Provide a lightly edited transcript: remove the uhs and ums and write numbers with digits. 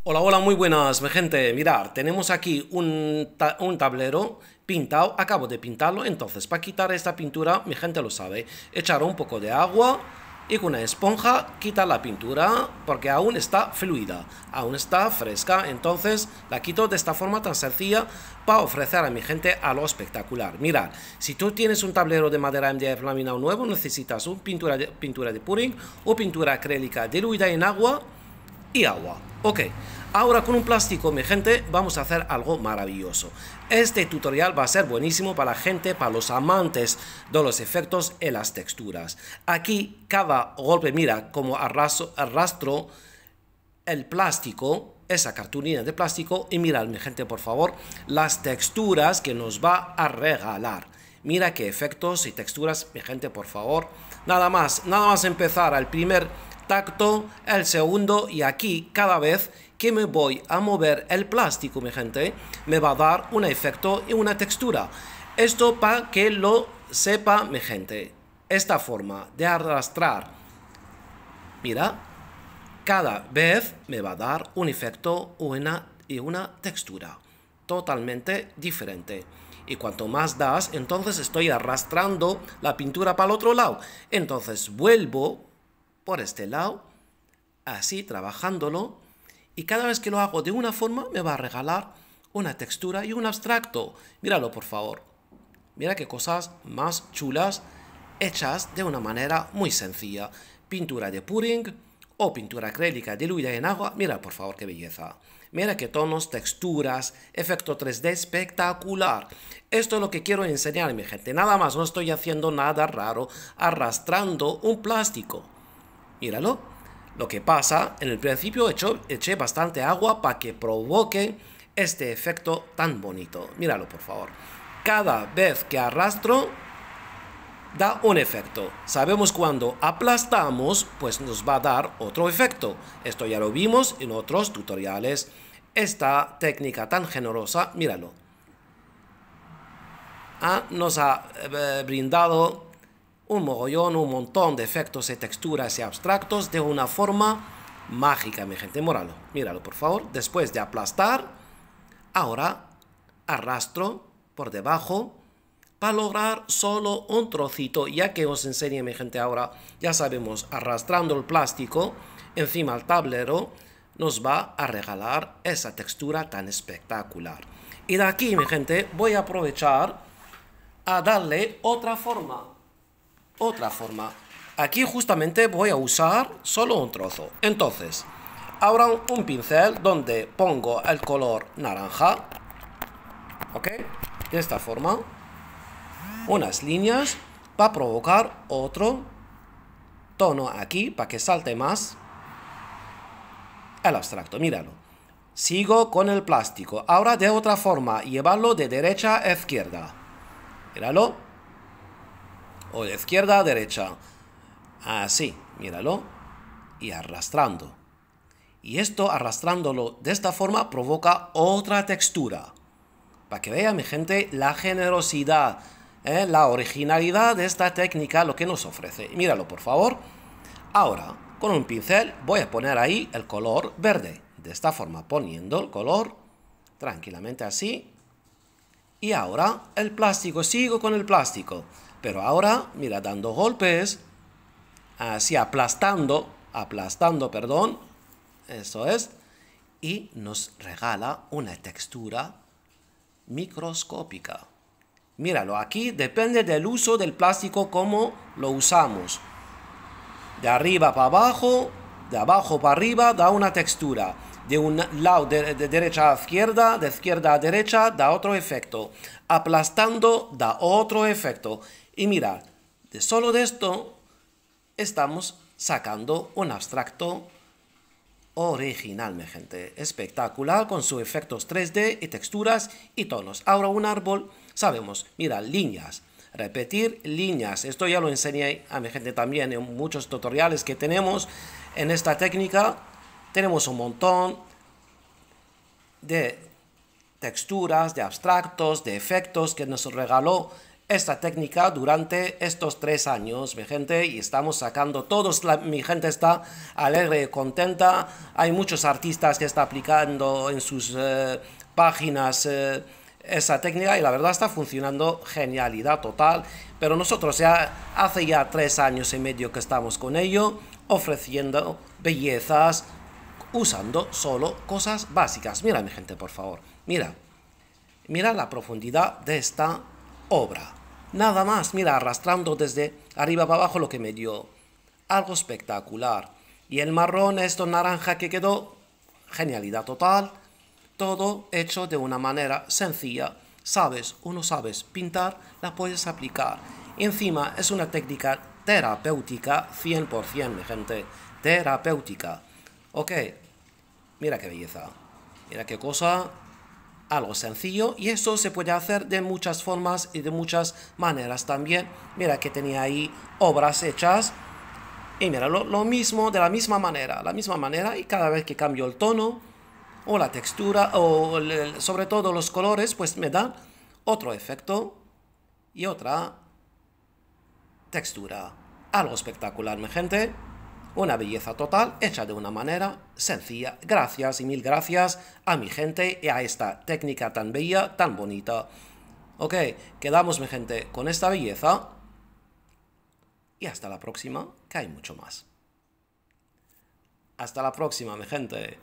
Hola, hola, muy buenas, mi gente. Mirad, tenemos aquí un tablero pintado, acabo de pintarlo, entonces para quitar esta pintura, mi gente lo sabe, echar un poco de agua y con una esponja quitar la pintura porque aún está fluida, aún está fresca, entonces la quito de esta forma tan sencilla para ofrecer a mi gente algo espectacular. Mirad, si tú tienes un tablero de madera MDF laminado nuevo, necesitas una pintura de pudding o pintura acrílica diluida en agua y agua. Ok, ahora con un plástico, mi gente, vamos a hacer algo maravilloso. Este tutorial va a ser buenísimo para la gente, para los amantes de los efectos y las texturas. Aquí cada golpe, mira cómo arrastro el plástico, esa cartulina de plástico, y mirad, mi gente, por favor, las texturas que nos va a regalar. Mira qué efectos y texturas, mi gente, por favor. Nada más empezar al primer tacto, el segundo, y aquí cada vez que me voy a mover el plástico, mi gente, me va a dar un efecto y una textura. Esto para que lo sepa, mi gente. Esta forma de arrastrar, mira, cada vez me va a dar un efecto y una textura totalmente diferente. Y cuanto más das, entonces estoy arrastrando la pintura para el otro lado. Entonces vuelvo por este lado, así trabajándolo, y cada vez que lo hago de una forma me va a regalar una textura y un abstracto. Míralo, por favor. Mira qué cosas más chulas hechas de una manera muy sencilla. Pintura de pudding o pintura acrílica diluida en agua. Mira, por favor, qué belleza. Mira qué tonos, texturas, efecto 3D espectacular. Esto es lo que quiero enseñar, mi gente. Nada más, no estoy haciendo nada raro, arrastrando un plástico. Míralo. Lo que pasa, en el principio eché bastante agua para que provoque este efecto tan bonito. Míralo, por favor. Cada vez que arrastro, da un efecto. Sabemos cuando aplastamos, pues nos va a dar otro efecto. Esto ya lo vimos en otros tutoriales. Esta técnica tan generosa, míralo, nos ha brindado un mogollón, un montón de efectos y texturas y abstractos de una forma mágica, mi gente. Míralo, por favor. Después de aplastar, ahora arrastro por debajo para lograr solo un trocito, ya que os enseñé, mi gente, ahora ya sabemos, arrastrando el plástico encima del tablero nos va a regalar esa textura tan espectacular. Y de aquí, mi gente, voy a aprovechar a darle otra forma. Aquí justamente voy a usar solo un trozo. Entonces, ahora un pincel donde pongo el color naranja, ok, de esta forma, unas líneas para provocar otro tono aquí para que salte más el abstracto. Míralo, sigo con el plástico, ahora de otra forma, llevarlo de derecha a izquierda, míralo, o de izquierda a derecha, así, míralo, y arrastrando. Y esto, arrastrándolo de esta forma, provoca otra textura. Para que vean, mi gente, la generosidad, la originalidad de esta técnica, lo que nos ofrece. Míralo, por favor. Ahora, con un pincel, voy a poner ahí el color verde. De esta forma, poniendo el color tranquilamente así. Y ahora, el plástico, sigo con el plástico. Pero ahora, mira, dando golpes, así aplastando, perdón, eso es, y nos regala una textura microscópica. Míralo, aquí depende del uso del plástico, cómo lo usamos. De arriba para abajo, de abajo para arriba, da una textura. De un lado de derecha a izquierda, de izquierda a derecha, da otro efecto. Aplastando, da otro efecto. Y mirad, solo de esto estamos sacando un abstracto original, mi gente. Espectacular, con sus efectos 3D y texturas y tonos. Ahora un árbol, sabemos, mira, líneas. Repetir líneas. Esto ya lo enseñé a mi gente también en muchos tutoriales que tenemos en esta técnica. Tenemos un montón de texturas, de abstractos, de efectos que nos regaló esta técnica durante estos 3 años, mi gente, y estamos sacando todos, mi gente está alegre y contenta. Hay muchos artistas que están aplicando en sus páginas esa técnica y la verdad está funcionando genialidad total. Pero nosotros ya hace ya 3 años y medio que estamos con ello, ofreciendo bellezas, usando solo cosas básicas. Mira, mi gente, por favor, mira la profundidad de esta obra. Nada más, mira, arrastrando desde arriba para abajo lo que me dio. Algo espectacular. Y el marrón, esto naranja que quedó, genialidad total. Todo hecho de una manera sencilla. Sabes, uno sabes pintar, la puedes aplicar. Y encima es una técnica terapéutica 100%, mi gente. Terapéutica. Ok, mira qué belleza. Mira qué cosa. Algo sencillo, y eso se puede hacer de muchas formas y de muchas maneras también. Mira que tenía ahí obras hechas y mira lo mismo, de la misma manera, y cada vez que cambio el tono o la textura o sobre todo los colores, pues me dan otro efecto y otra textura. Algo espectacular, mi gente. Una belleza total, hecha de una manera sencilla. Gracias y mil gracias a mi gente y a esta técnica tan bella, tan bonita. Ok, quedamos, mi gente, con esta belleza. Y hasta la próxima, que hay mucho más. Hasta la próxima, mi gente.